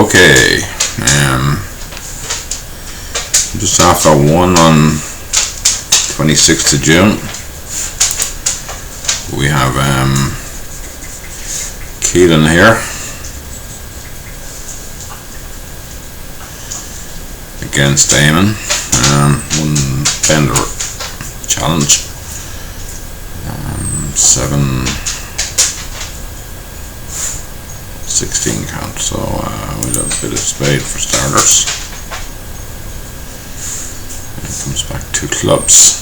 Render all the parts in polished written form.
Okay, just after 1 on 26th of June, we have Kelan here against Eamon. One bender challenge, 7-16 count, so we'll have a bit of spade for starters. And it comes back 2 clubs.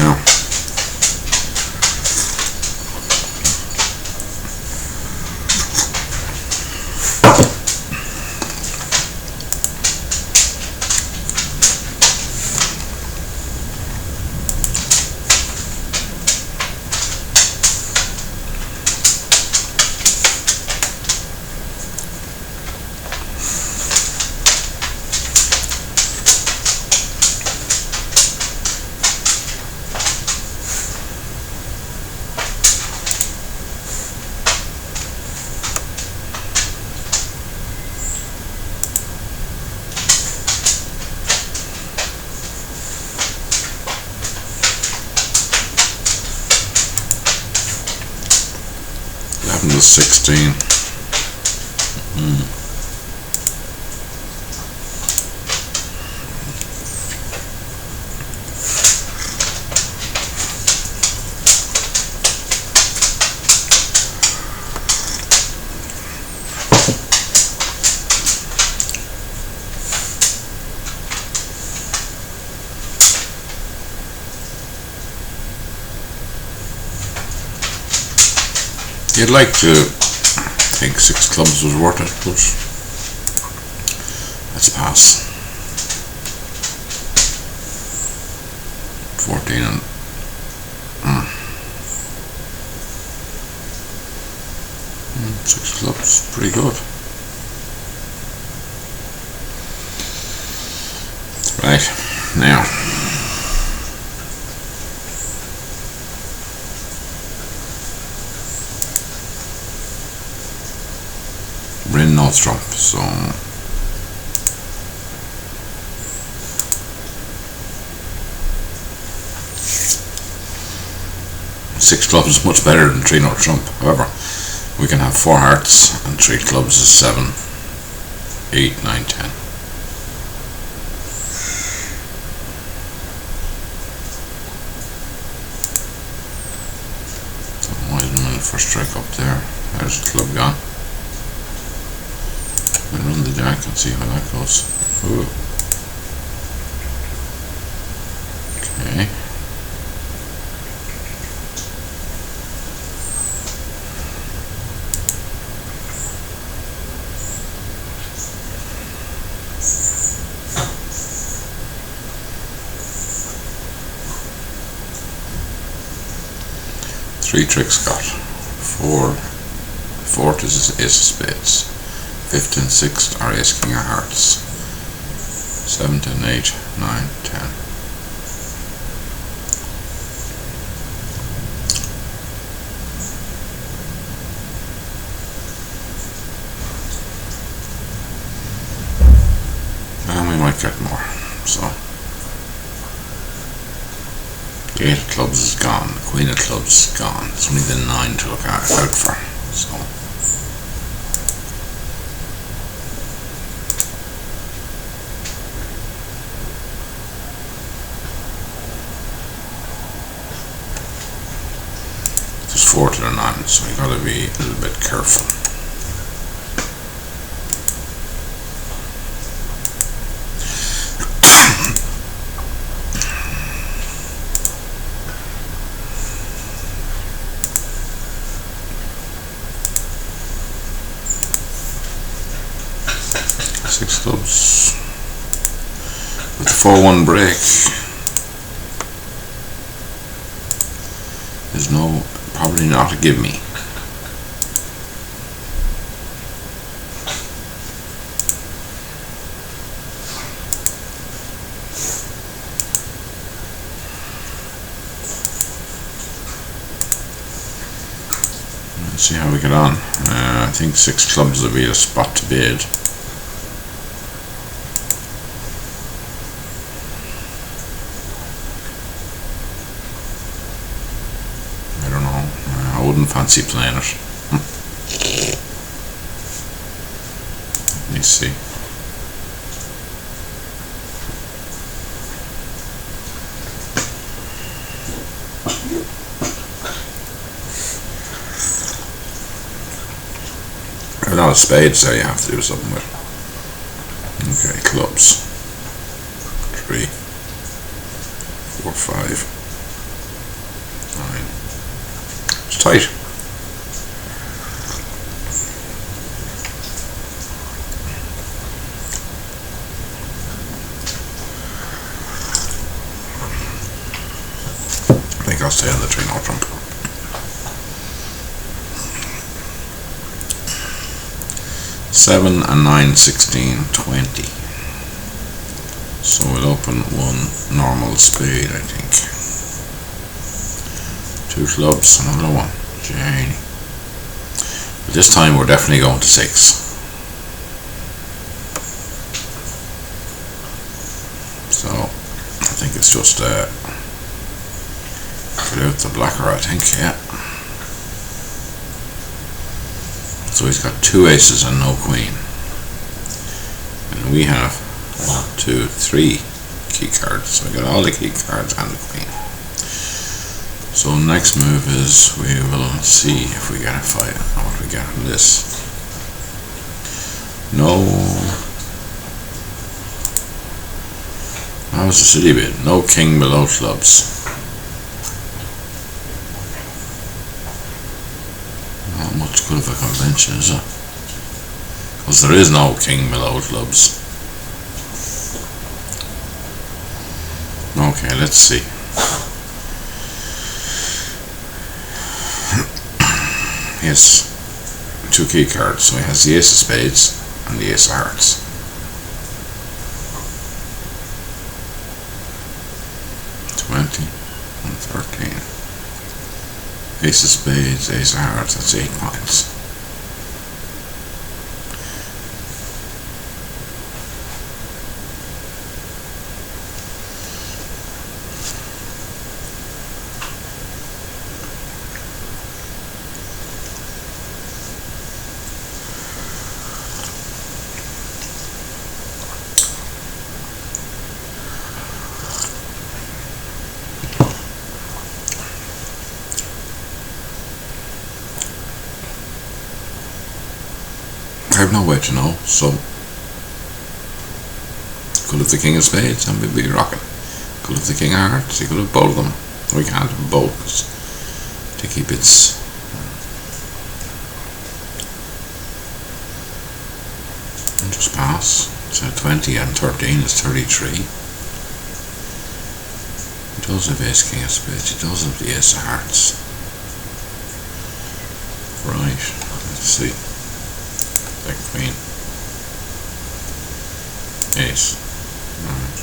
Now, to 16. You'd like to think 6 clubs was worth it, but let's pass. 14 and 6 clubs, pretty good. Right, now we're in no trump, so six clubs is much better than 3 no trump. However, we can have 4 hearts and 3 clubs is 7, 8, 9, 10. So Wiseman first strike up there. There's the club gone. We'll run the jack and see how that goes. Ooh. Okay. Three tricks got. 4. Fourth is ace of spades. 5th and 6th are ace king of hearts. 7th and 8, 9, 10. And we might get more. So the 8 of clubs is gone. The queen of clubs is gone. It's only the 9 to look out for. So there's 4 to the 9, so you gotta be a little bit careful. Six clubs with 4-1 break. There's no, probably not a give me. see how we get on. I think 6 clubs will be a spot to bid. I don't know. I wouldn't fancy playing it. Let me see. A lot of spades there you have to do something with. Okay, clubs. 3, 4, 5, 9. It's tight. I think I'll stay on the 3-0 trump. 7 and 9, 16, 20. So we'll open 1 normal spade, I think. 2 clubs, another one. Janie. But this time we're definitely going to 6. So I think it's just get out the blacker, I think, yeah. So he's got 2 aces and no queen. And we have 1, 2, 3 key cards. So we got all the key cards and the queen. So next move is we will see if we get a fight. What we get on this. No. That was a silly bit. No king below clubs. Not much good of a convention, is it? Because there is no king below clubs. Okay, let's see. He has 2 key cards, so he has the ace of spades and the ace of hearts. And 13. Ace of spades, ace of hearts, that's 8 points. I have no way to know, so could have the king of spades and we'd be rocking. Could have the king of hearts, he could have both of them. We can't have both because to keep its and just pass. So 20 and 13 is 33. He does have ace king of spades, he does have the ace of hearts. Right, let's see. Queen, ace. Right.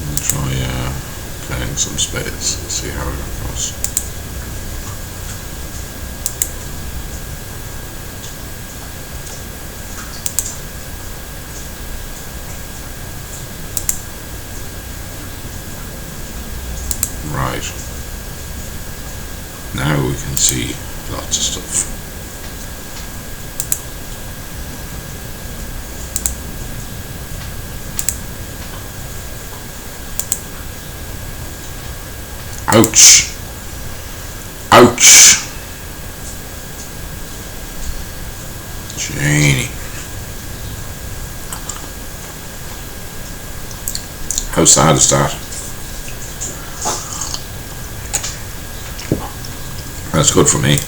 We'll try playing some spades and see how it goes. Right. Now we can see lots of stuff. Ouch! Ouch! Janie. How sad is that? That's good for me.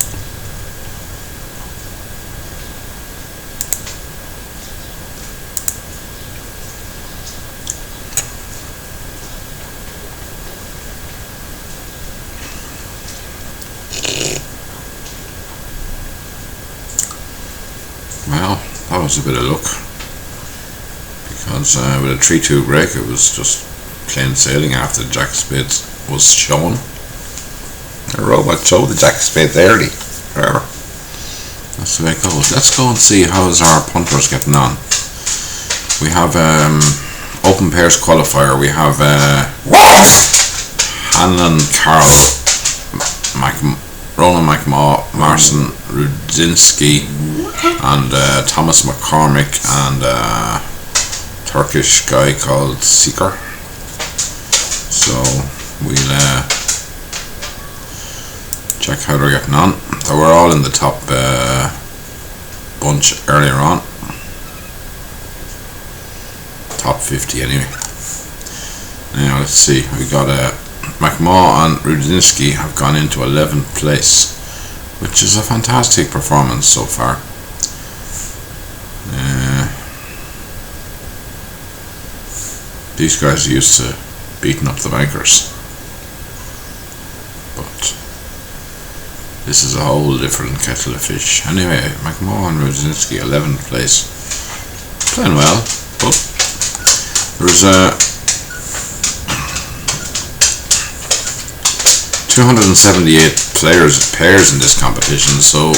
Well, that was a bit of luck because with a 3-2 break it was just plain sailing after the Jack of Spades was shown. The robot showed the Jack of Spades early. Forever. That's the way it goes. Let's go and see how's our punters getting on. We have open pairs qualifier. We have Hanlon, Carroll, Ronan McMaw, Marcin Rudzinski, and Thomas McCormick, and a Turkish guy called Seeker. So we'll check how they're getting on. So we're all in the top bunch earlier on. Top 50 anyway. Now let's see. We got McMaw and Rudzinski have gone into 11th place, which is a fantastic performance so far. These guys are used to beating up the bankers, but this is a whole different kettle of fish. Anyway, McMaw and Rudzinski 11th place, playing well, but there's 278 pairs in this competition, so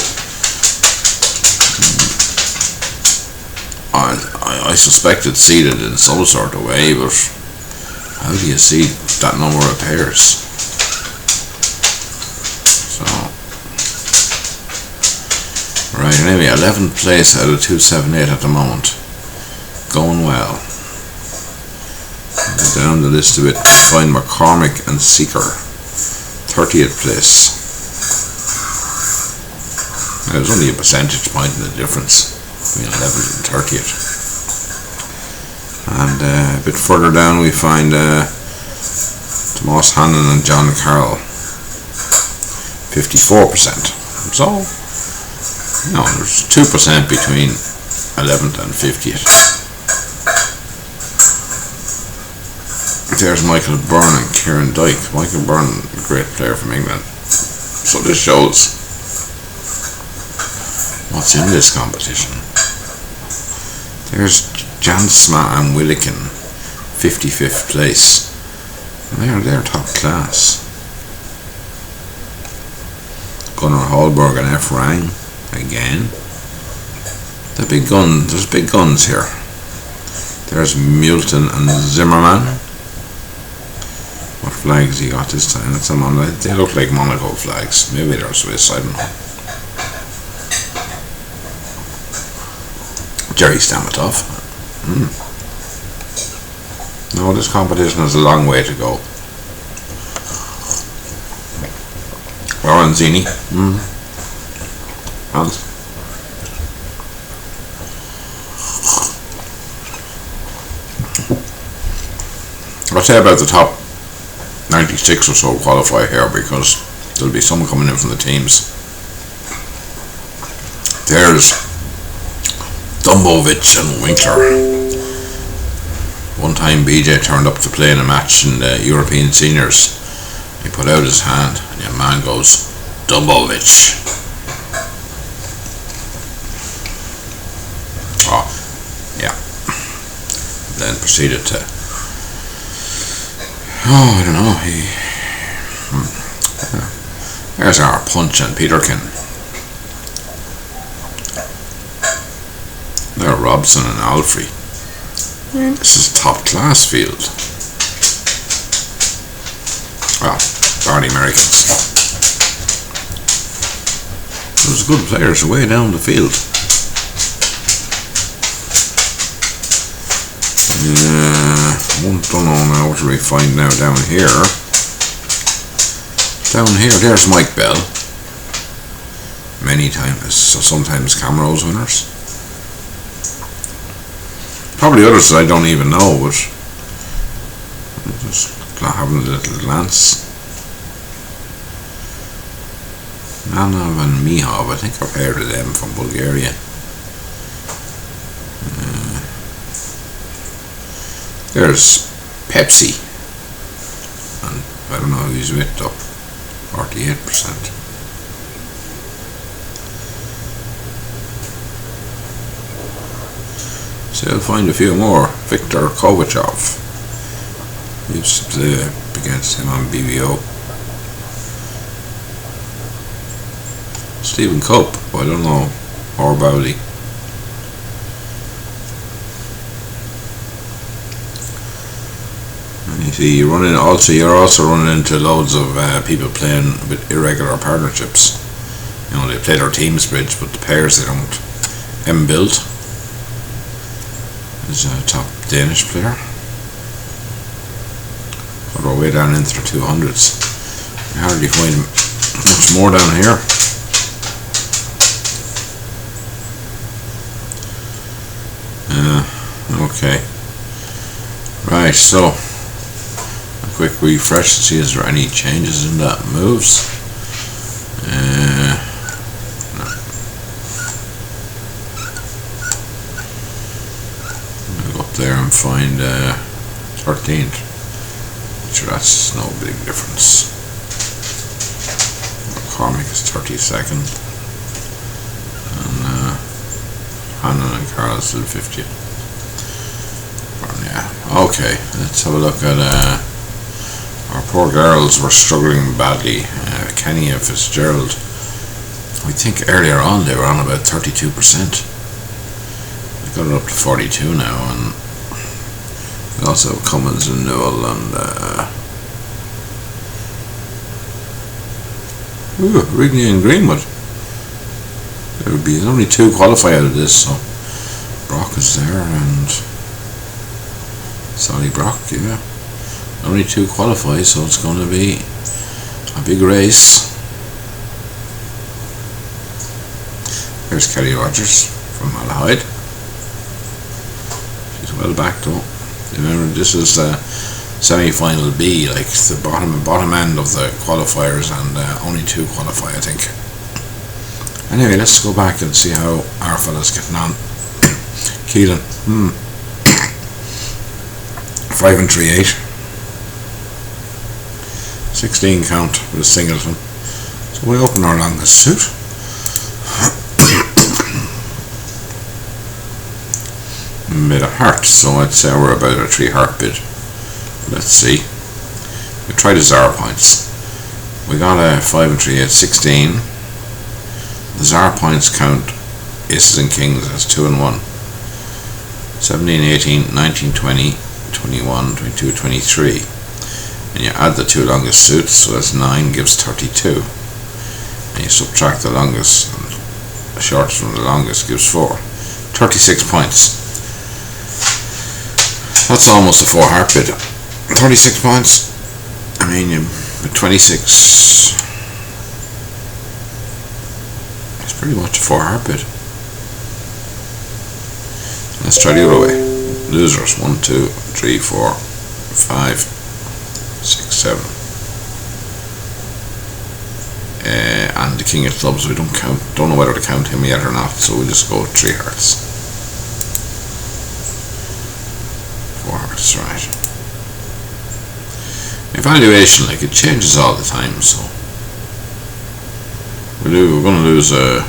I suspect it's seeded in some sort of way, but how do you seed that number of pairs? So, right, anyway, 11th place out of 278 at the moment. Going well. Down the list a bit, find McCormick and Seeker. 30th place. Now, there's only a percentage point in the difference between 11th and 30th. And a bit further down we find Tomas Hannon and John Carroll. 54%. So, you know, there's 2% between 11th and 50th. There's Michael Byrne and Kieran Dyke. Michael Byrne, a great player from England. So this shows what's in this competition. There's Jansma and Willikin, 55th place. And they're top class. Gunnar Hallberg and F. Rang again. The big guns. There's big guns here. There's Multon and Zimmerman. What flags he got this time? They look like Monaco flags. Maybe they're Swiss, I don't know. Jerry Stamatov. No, this competition has a long way to go. Lorenzini. Hans. I'll say about the top 96 or so qualify here, because there'll be some coming in from the teams. There's Dumbovic and Winkler. One time BJ turned up to play in a match in the European Seniors. He put out his hand and your man goes, Dumbovic. Oh, yeah. Then proceeded to, I don't know, there's our Punch and Peterkin. There are Robson and Alfrey. This is a top class field. Well, Barney Americans. There's good players way down the field. Don't know now. What do we find now down here? Down here, there's Mike Bell. Many times, so sometimes Camrose winners. Probably others that I don't even know, but just having a little glance. Manov and Mihov, I think I've heard of them from Bulgaria. There's Pepsi, and I don't know who he's with though. 48%. So I'll find a few more. Viktor Kovachev. Used to play against him on BBO. Stephen Cope, I don't know, or Bowley. And you see, you're also running into loads of people playing with irregular partnerships. You know, they play their teams bridge, but the pairs they don't. M-Build is a top Danish player. Got our way down into the 200s. You hardly find much more down here. Okay. Right, so a quick refresh to see is there any changes in that moves. No. I'll go up there and find 13th. Sure, that's no big difference. McCormick is 32nd, and Hannon and Carl is still 50th. Yeah. Okay, let's have a look at our poor girls were struggling badly. Kenny and Fitzgerald, I think earlier on they were on about 32%. They got it up to 42 now, and we also have Cummins and Newell and Rigney and Greenwood. There's only 2 qualify out of this, so Brock is there and Solly Brock, yeah. Only 2 qualify, so it's going to be a big race. There's Kelly Rogers from Malahide. She's well back though. Remember, this is semi-final B, like the bottom end of the qualifiers, and only 2 qualify, I think. Anyway, let's go back and see how our fella's getting on. Kelan, 5 and 3/8. 16 count with a singleton. So we open our longest suit. Bit of heart, so I'd say we're about a 3 heart bid. Let's see. We tried the Tsar points. We got a 5 and 3/8, 16. The Tsar points count aces and kings as 2 and 1. 17, 18, 19, 20, 21, 22, 23. And you add the 2 longest suits, so that's 9 gives 32. And you subtract the longest, and the shortest from the longest gives 4. 36 points. That's almost a 4 heart bid. 36 points. I mean, with 26, it's pretty much a 4 heart bid. Let's try the other way. Losers 1, 2, 3, 4, 5, 6, 7. And the king of clubs we don't count. Don't know whether to count him yet or not, so we'll just go with 3 hearts. 4 hearts, right. Evaluation, like, it changes all the time, so we're going to lose a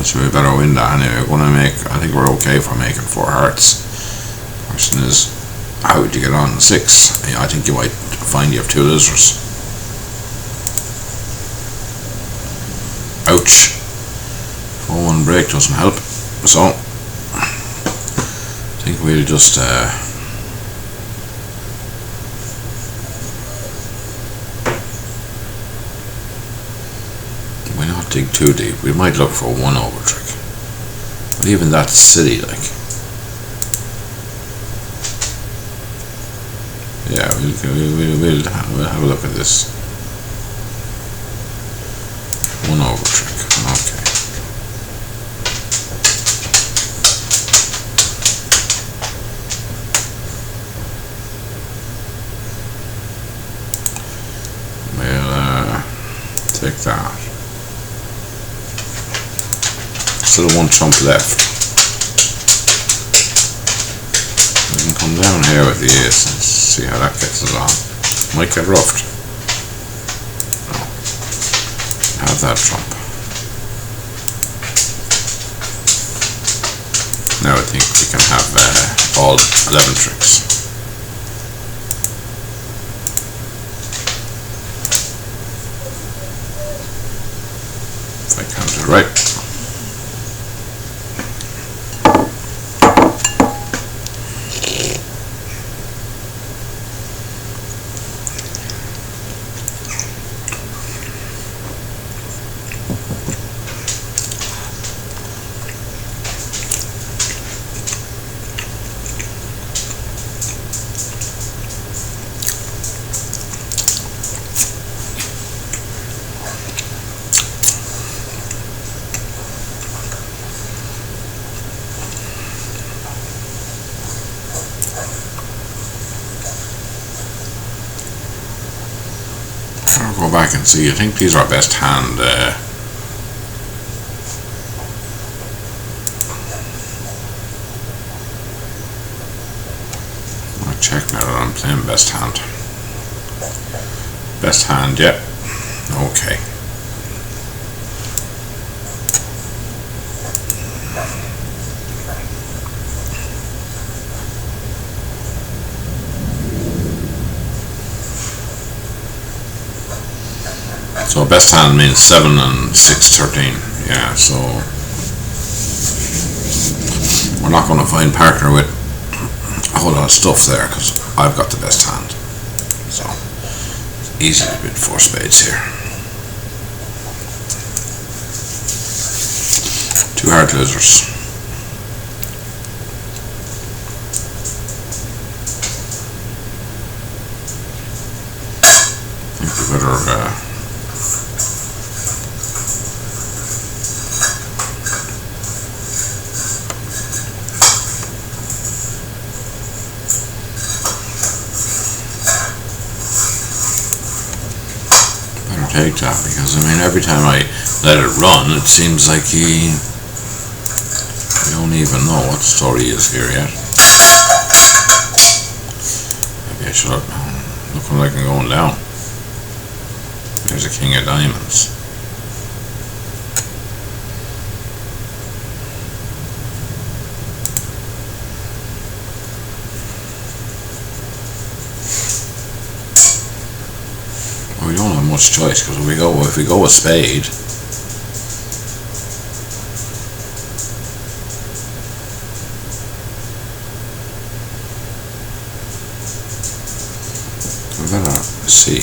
so we better win that anyway. We're going to make, I think we're okay for making 4 hearts. Question is, how would you get on 6? I think you might find you have 2 losers. Ouch. 4-1 break doesn't help. So I think we'll just why not dig too deep? We might look for a 1 over trick, but even that's silly, like. Yeah, we'll have a look at this. 1 over trick. Okay. We'll take that. Still 1 trump left. We can come down here with the ace and see how that gets us on. Might get roughed. No. have that trump. Now I think we can have all 11 tricks. If I count it right. I'll go back and see. I think these are our best hand. I'll check now that I'm playing best hand. Best hand, yeah. Okay. So best hand means 7 and 6, 13. Yeah, so we're not going to find partner with a whole lot of stuff there because I've got the best hand. So it's easy to beat 4 spades here. 2 hard losers. I think we better take that, because I mean every time I let it run it seems like I don't even know what the story is here yet. Maybe I should have, looking like I'm going down. There's a king of diamonds. We don't have much choice because if we go with spade, we better see.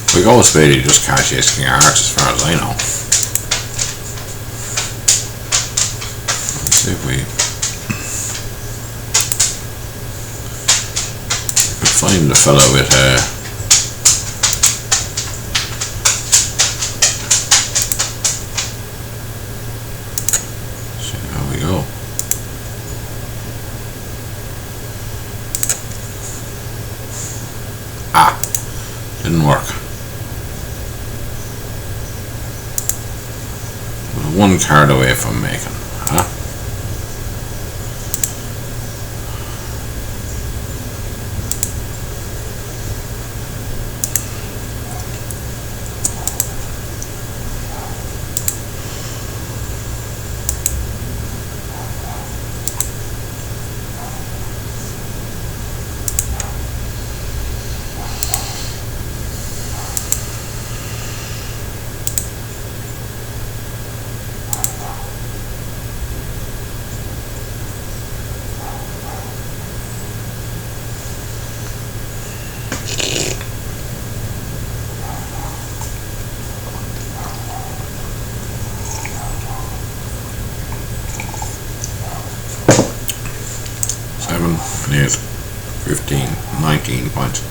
If we go with spade, you just cash ace king of hearts as far as I know. Let's see if we find the fellow with see how we go. Didn't work. We're 1 card away from making, huh? Seven, 8, 15, 19 points.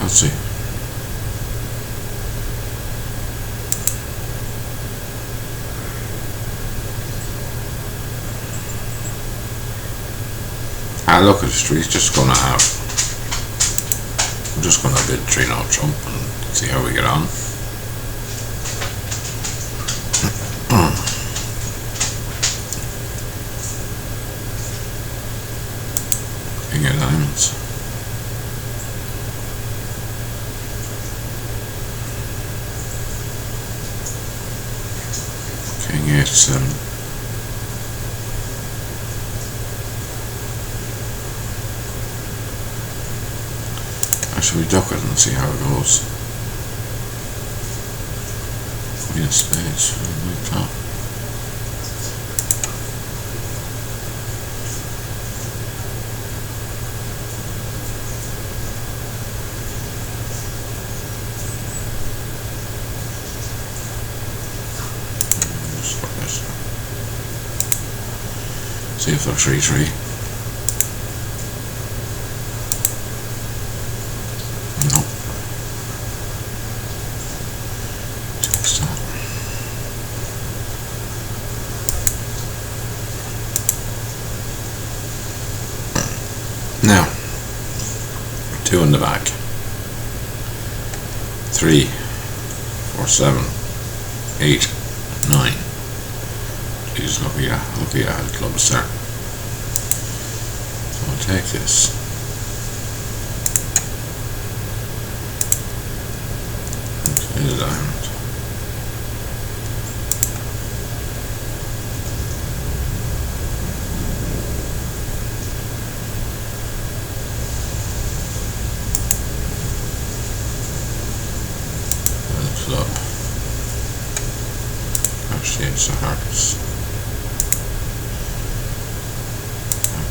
Let's see. Look at the street, just gonna have. I'm just gonna bid 3-0 trump and see how we get on. King H7. Actually, we duck it and see how it goes. Queen of spades, like that. See if they're 3-3. No. Takes that. Now, 2 in the back. 3, 4, 7, 8, 9. Jeez, look at how the clubs there. So I'll take this. Okay, the diamond. Club. Actually, it's the hearts.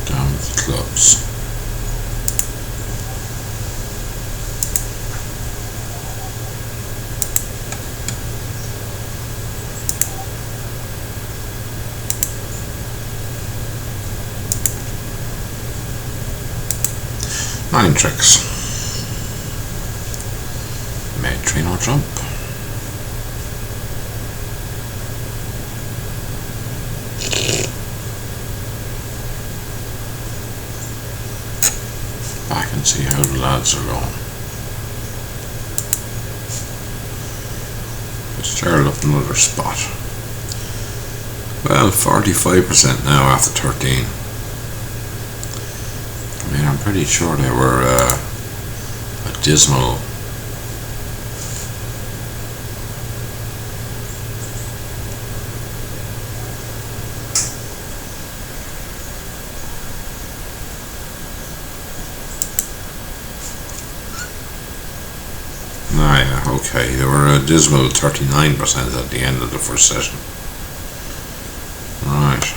Down with the clubs. Nine tricks. Made 3 no trump. Back and see how the lads are going. Fitzgerald up another spot. Well, 45% now after 13. I mean, I'm pretty sure they were a dismal. Okay, they were a dismal 39% at the end of the first session. Right.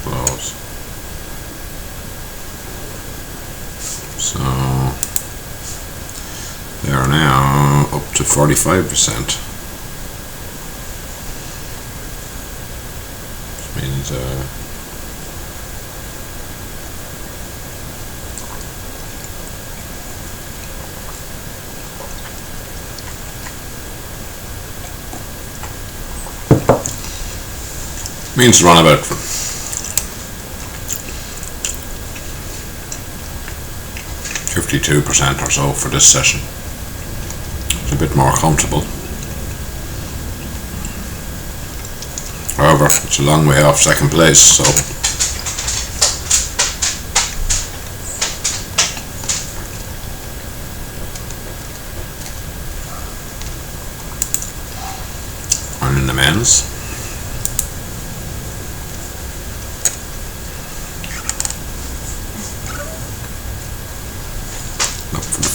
Close. So they are now up to 45%. Which means means run about 52% or so for this session. It's a bit more comfortable. However, it's a long way off second place, so I'm in the men's.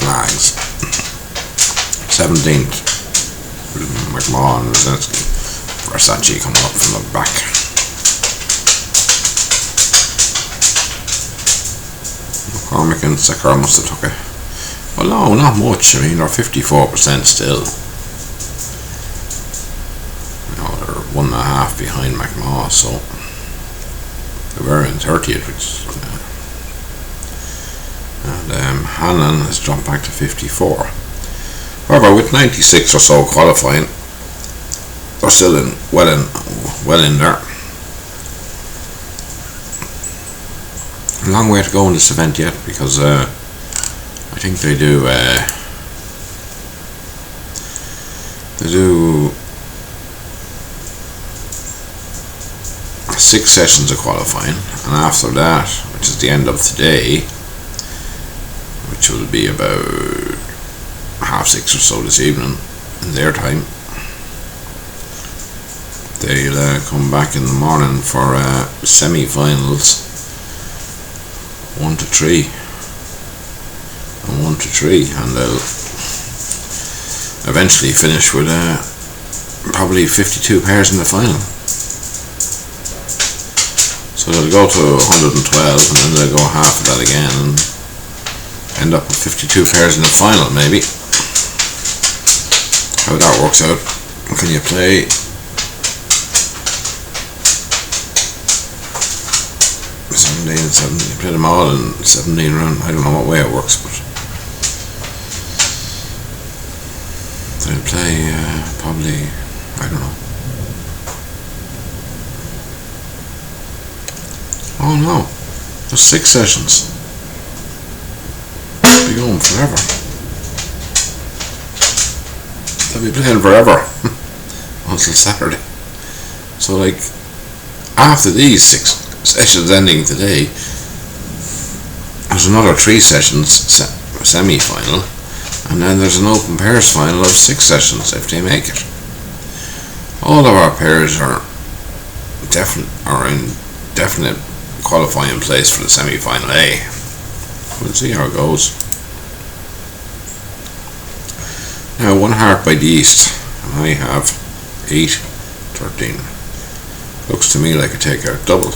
Flags. 17th. McMahon, Rosinski, Versace coming up from the back. McCormick and Sekar must have took it. Well, no, not much. I mean, they're 54% still. You know, they're 1.5 behind McMahon, so they were in 30th, which and Hanlon has jumped back to 54. However, with 96 or so qualifying, they're still well in there. A long way to go in this event yet, because I think they do 6 sessions of qualifying, and after that, which is the end of today, which will be about 5:30 or so this evening in their time, They'll come back in the morning for semi-finals. 1-3 and 1-3, and they'll eventually finish with probably 52 pairs in the final. So they'll go to 112 and then they'll go half of that again and end up with 52 pairs in the final, maybe. How that works out. Can you play 17, you play them all in 17 rounds? I don't know what way it works, but they'll play probably, I don't know. Oh no, there's 6 sessions. They'll be going forever. They'll be playing forever until Saturday. So like, after these 6 sessions ending today, there's another 3 sessions semi-final, and then there's an open pairs final of 6 sessions if they make it. All of our pairs are in definite qualifying place for the semi-final A. We'll see how it goes. Now, 1 heart by the east, and I have 8, 13. Looks to me like a takeout double.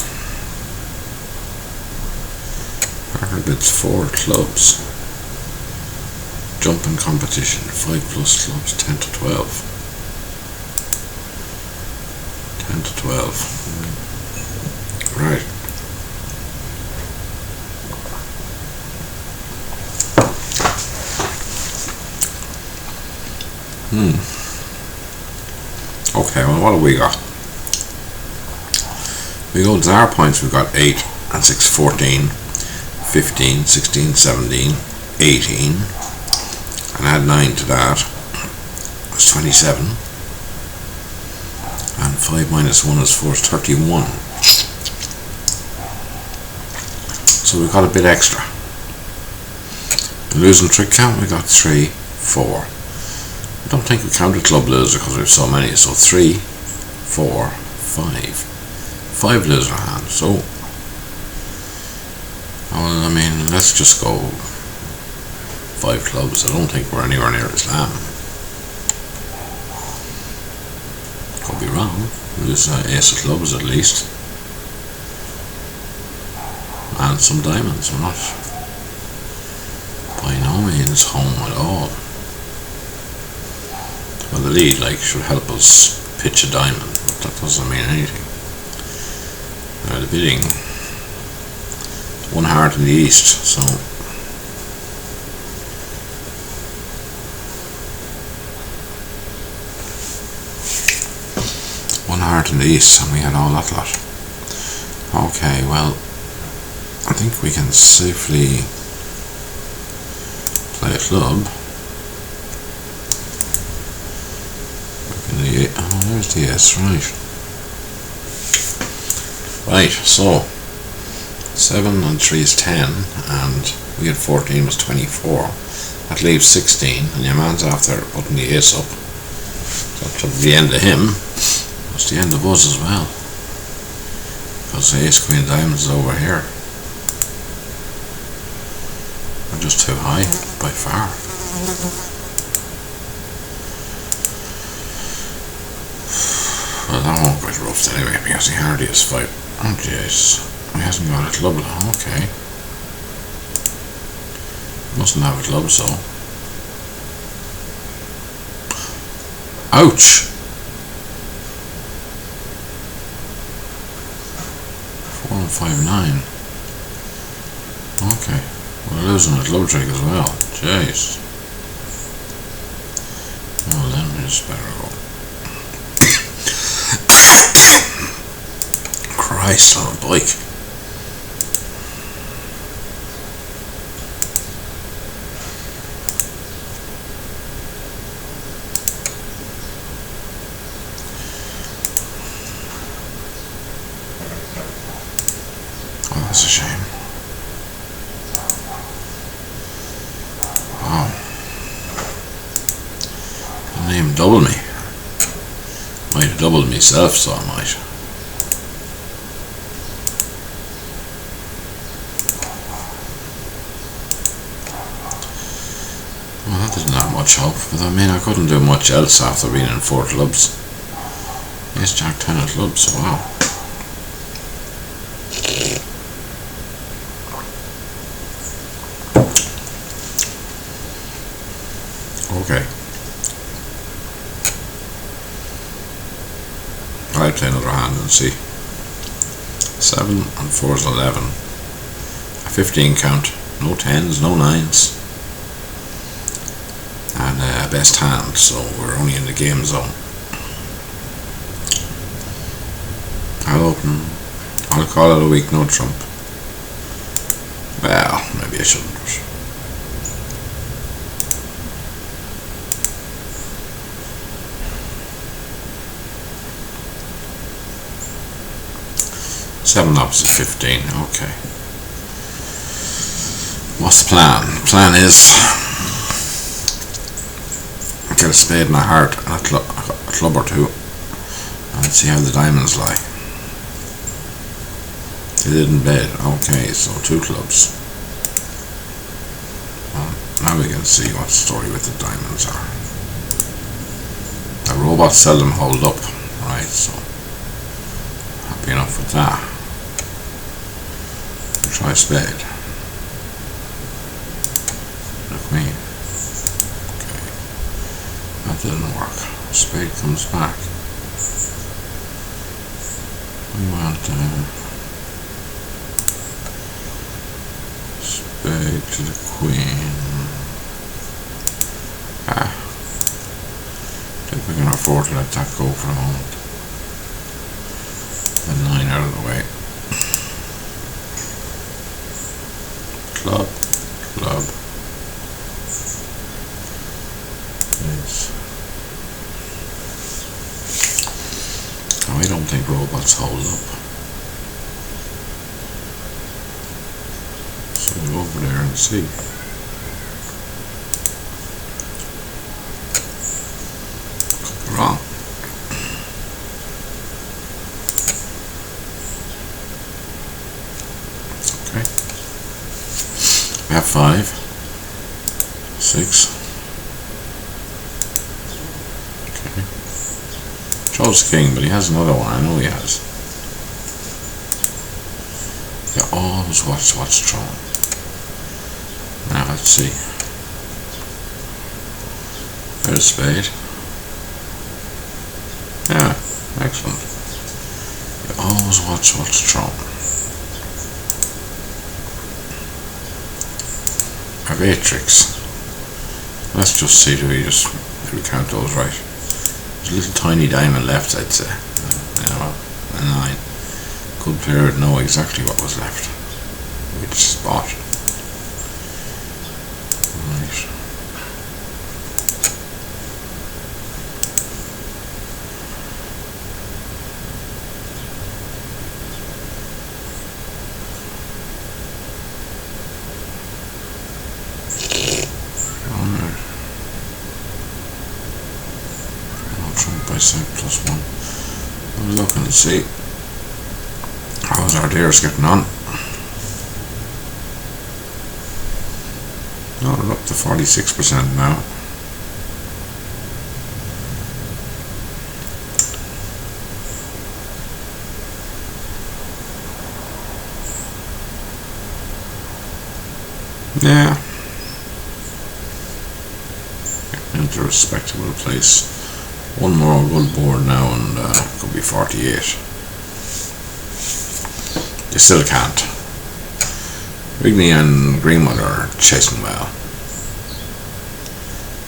Parker bids 4 clubs. Jumping competition, 5 plus clubs, 10 to 12. 10 to 12. Right. Okay, well, what have we got? We go to our points, we've got 8 and 6, 14, 15, 16, 17, 18, and add 9 to that, that's 27, and 5 minus 1 is 4, is 31. So we've got a bit extra. The losing trick count, we got 3, 4. I don't think we counted club loser because we have so many, so 3, 4, 5. 5 loser hands, so well, I mean, let's just go 5 clubs. I don't think we're anywhere near Islam. Could be wrong. There's ace of clubs at least, and some diamonds. We're not by no means home at all. Well, the lead should help us pitch a diamond, but that doesn't mean anything. Now the bidding, 1 heart in the east, so 1 heart in the east, and we had all that lot. Okay, well, I think we can safely play a club. Oh, there's the S, right. Right, so 7 and 3 is 10, and we had 14 was 24. That leaves 16, and your man's after putting the ace up. That's the end of him. That's the end of us as well, because the ace queen diamonds is over here. We're just too high by far. Well, that won't get roughed anyway, because he hardly has 5. Oh jeez, he hasn't got a club. Okay, mustn't have a club, so ouch. 4 and 5, 9. Okay, we're losing a club trick as well. Jeez. Well, then we just better go. Christ on a bike. Oh, that's a shame. Wow. The name double me. Might have doubled myself, so I might. Well, that didn't have much hope, but I mean I couldn't do much else after being in 4 clubs. Yes, Jack 10 of clubs, wow. Okay. I'll play another hand and see. 7 and 4 is 11. A 15 count. No 10s, no 9s. And best hand, so we're only in the game zone. I'll open. I'll call it a week, no trump. Well, maybe I shouldn't. Seven opposite 15, okay. What's the plan? The plan is get a spade and a heart and a club or two and see how the diamonds lie. They didn't bid, okay, so 2 clubs. Well, now we can see what the story with the diamonds are. The robots seldom hold up, right, so happy enough with that. Try spade. The queen. Okay. That didn't work. Spade comes back. We want spade to the queen. I think we can afford to let that go for a moment. The 9 out of the way. Club. Yes. Oh, I don't think robots hold up. So we'll go over there and see. Could be wrong. We have 5, 6. Okay. Chose king, but he has another one. I know he has. Yeah, always watch what's thrown. Now let's see. There's a spade. Yeah, excellent. You always watch what's thrown. I have 8 tricks. Let's just see, do we count those right? There's a little tiny diamond left, I'd say. A 9. Good player would know exactly what was left. Which spot. Right. By say +1. We'll look and see how's our dears getting on. Oh, we're up to 46% now. Yeah, into a respectable place. One more good board now and could be 48. You still can't. Rigney and Greenwood are chasing well.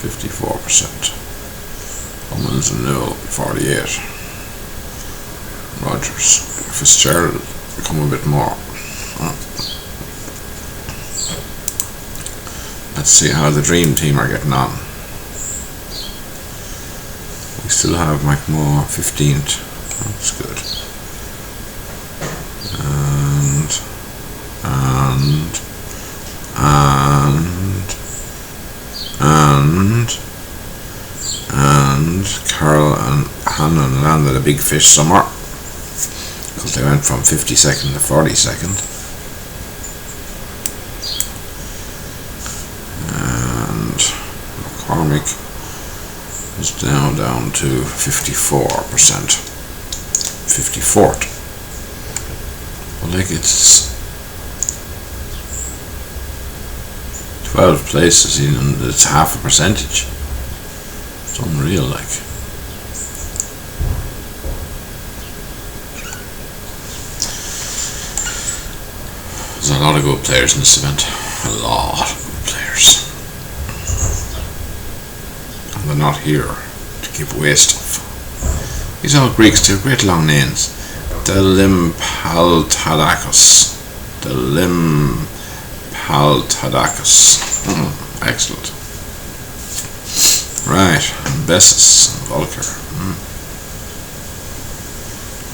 54%. Cummins and Newell 48. Rogers. Fitzgerald become a bit more. Let's see how the dream team are getting on. We still have McMahon 15th. That's good. And Carol and hand and landed a big fish somewhere, because they went from 52nd to 42nd. And McCormick is now down to 54%. 54th. Well, like, it's 12 places and it's half a percentage. It's unreal, like. There's a lot of good players in this event. A lot of good players. And they're not here to give away stuff. These are all Greeks too, great long names. Delimpaltadakos. Delimpaltadakos. Excellent. Right, and Bessus and Volker.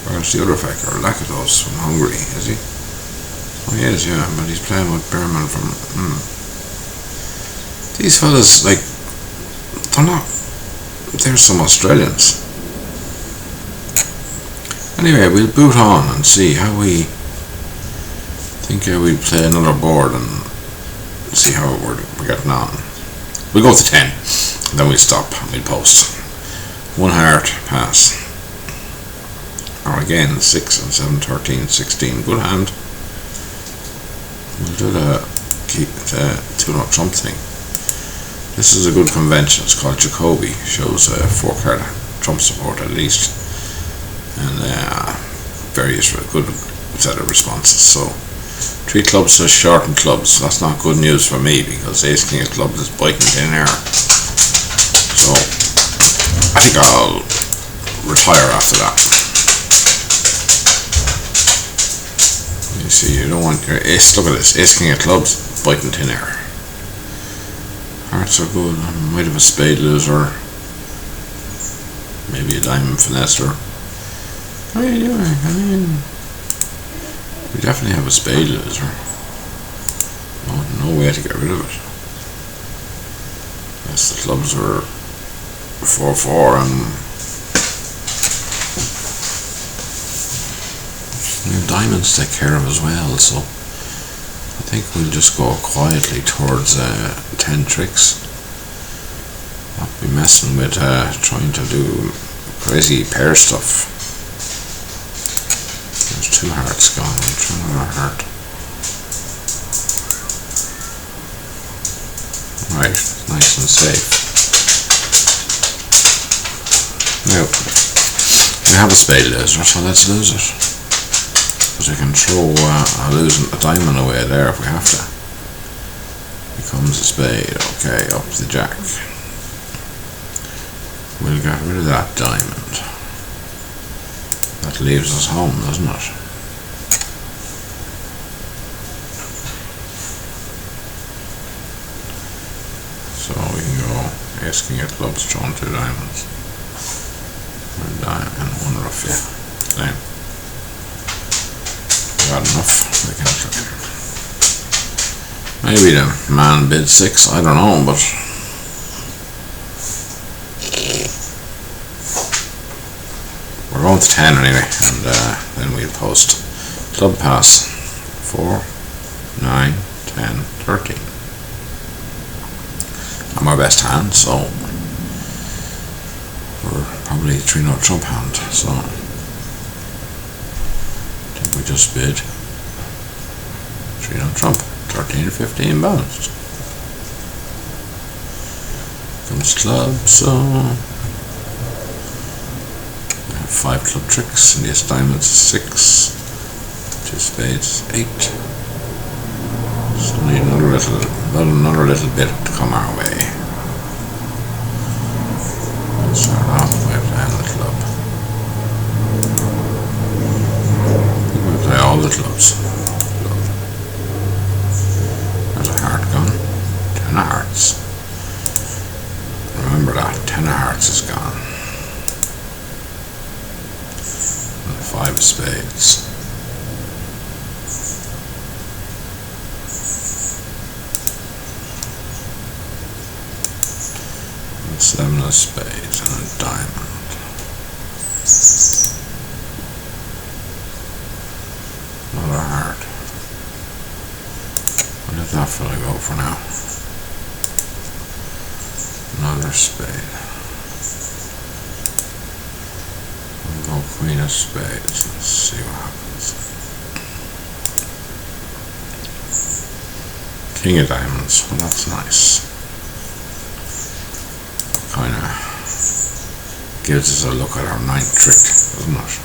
Where's the other fecker? Lakatos from Hungary, is he? Oh, he is, yeah, but he's playing with Berman from... These fellas, like, they're not... They're some Australians. Anyway, we'll boot on and see how we think we'll play another board and see how we're getting on. We'll go to 10, and then we'll stop and we'll post. 1 heart, pass. Or again, 6 and 7, 13, 16. Good hand. We'll do the 2-0 trump thing. This is a good convention. It's called Jacobi. Shows 4-card trump support at least. And various good set of responses. So 3 clubs says shortened clubs. That's not good news for me, because ace king of clubs is biting in air. So I think I'll retire after that. You see, you don't want your ace. Look at this, ace king of clubs biting tin air. Hearts are good. I might have a spade loser, maybe a diamond finesser. I mean, we definitely have a spade loser. No way to get rid of it. Yes, the clubs were 4-4 and diamonds take care of as well, so I think we'll just go quietly towards 10 tricks. Not be messing with trying to do crazy pair stuff. There's 2 hearts gone. I'll try another heart. Right, nice and safe. Now, we have a spade loser, so let's lose it. Because we can throw a diamond away there if we have to. Becomes a spade. Okay, up the jack. We'll get rid of that diamond. That leaves us home, doesn't it? So we can go ace king of clubs, throwing 2 diamonds. And 1 rough, yeah. Same. Got enough. We can maybe the man bid 6, I don't know, but we're going to 10 anyway, and then we'll post. Club pass 4, 9, 10, 13. I'm our best hand, so we're probably 3-0 trump hand, so I think we just bid 3-0 trump, 13 or 15 balanced. Comes club, so we have 5 club tricks, and yes, diamonds 6, 2 spades 8. So need another little bit to come our way. Let's start off by playing the club. I think we'll play all the clubs. There's a heart gone. 10 of hearts. Remember that, 10 of hearts is gone. And 5 of spades. And 7 of spades and a diamond. that fella go for now. Another spade. We'll go queen of spades. Let's see what happens. King of diamonds. Well, that's nice. Kind of gives us a look at our ninth trick, doesn't it?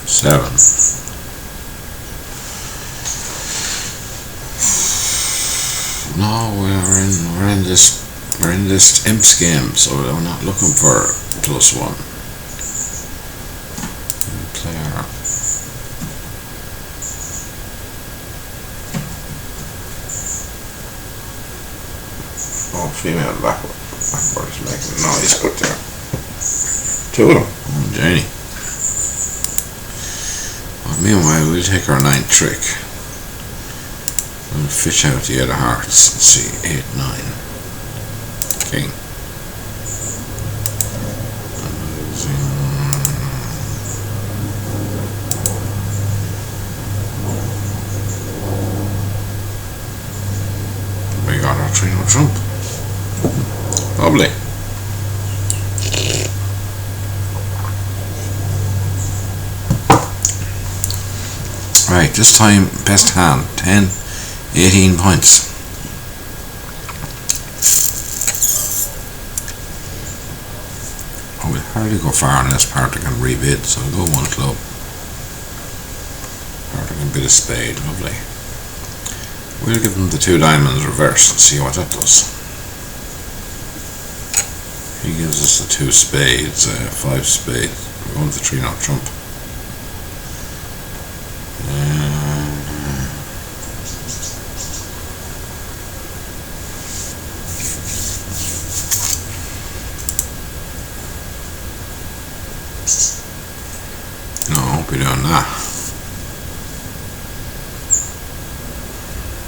Seven. No, we're in this imps game, so we're not looking for +1. Play our female backward is making a noise good there. Two of them. Oh, Janie. Meanwhile, we'll take our ninth trick. We'll fish out the other hearts. Let's see, 8, 9. King. We got our 3-0 trump. Lovely. Right, this time best hand, 10, 18 points. Oh, we'll hardly go far on this part. I can rebid, so I'll go 1 club. Part I can bid a spade, lovely. We'll give them the 2 diamonds reversed and see what that does. He gives us the 2 spades, 5 spades. We're going to the 3-0 trump. No, I won't be doing that.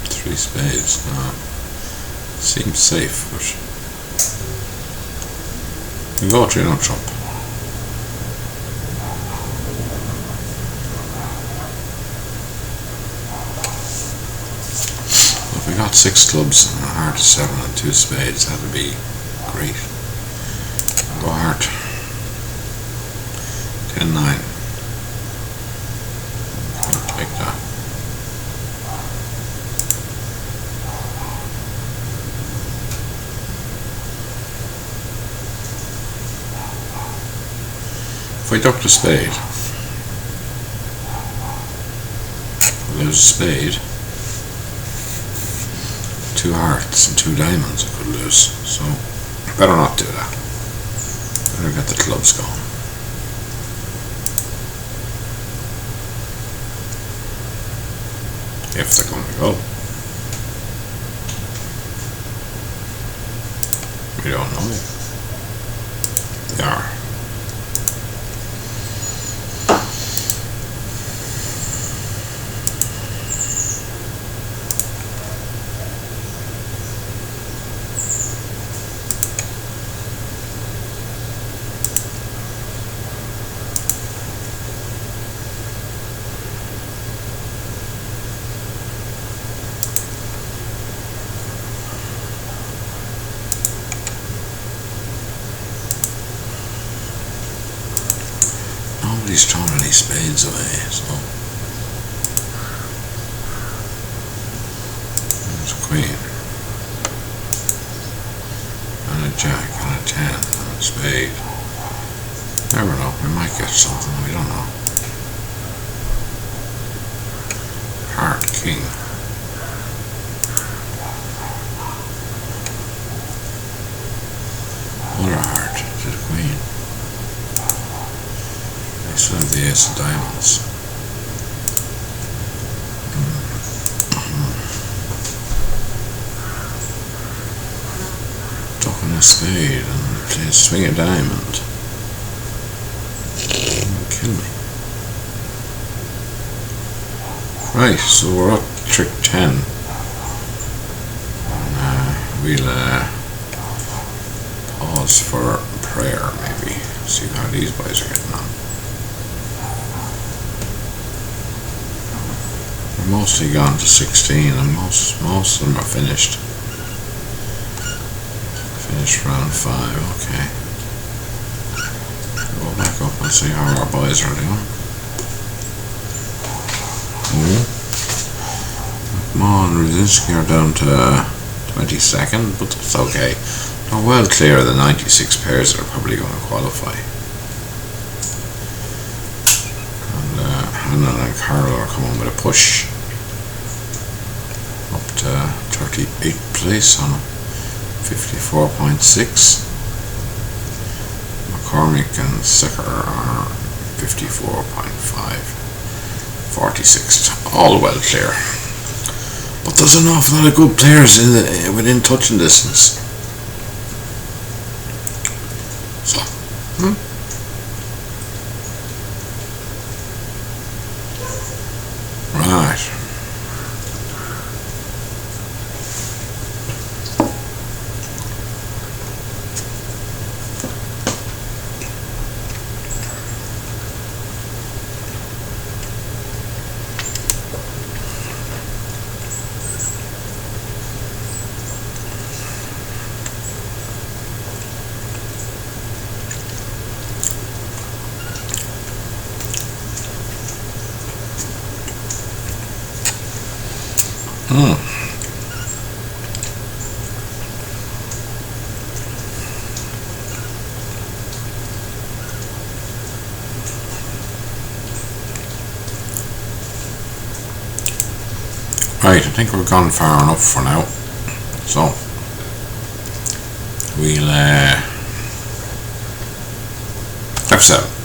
3 spades, no. Seems safe, but we go 3-0 trump. If we got 6 clubs and a heart of 7 and 2 spades, that would be great. Go heart. 10, 9. Take that. If I duck the spade, I'll lose a spade. 2 hearts and 2 diamonds I could lose, so better not do that. Better get the clubs going. If they're going to go. We don't know. They are. Nobody's throwing any spades away, so there's a queen and a jack and a 10 and a spade. Never know, we might get something, we don't know. Heart, king. Another heart to the queen. I still have the ace of diamonds. Ducking a spade and a swing a diamond. Kill me. Right, so we're up trick 10. And, we'll pause for prayer, maybe. See how these boys are getting on. They're mostly gone to 16, and most of them are finished. Finished round 5, okay. Go back up and see how our boys are doing. Come on, Rudzinski are down to 22nd, but that's okay. They're well clear of the 96 pairs that are probably going to qualify. And Hannah and Carol are coming with a push up to 38th place on 54.6. McCormick and Secker are 54.5. 46th, all well clear. But there's an awful lot of good players within touching distance. So, right. Right, I think we've gone far enough for now. So, we'll F7.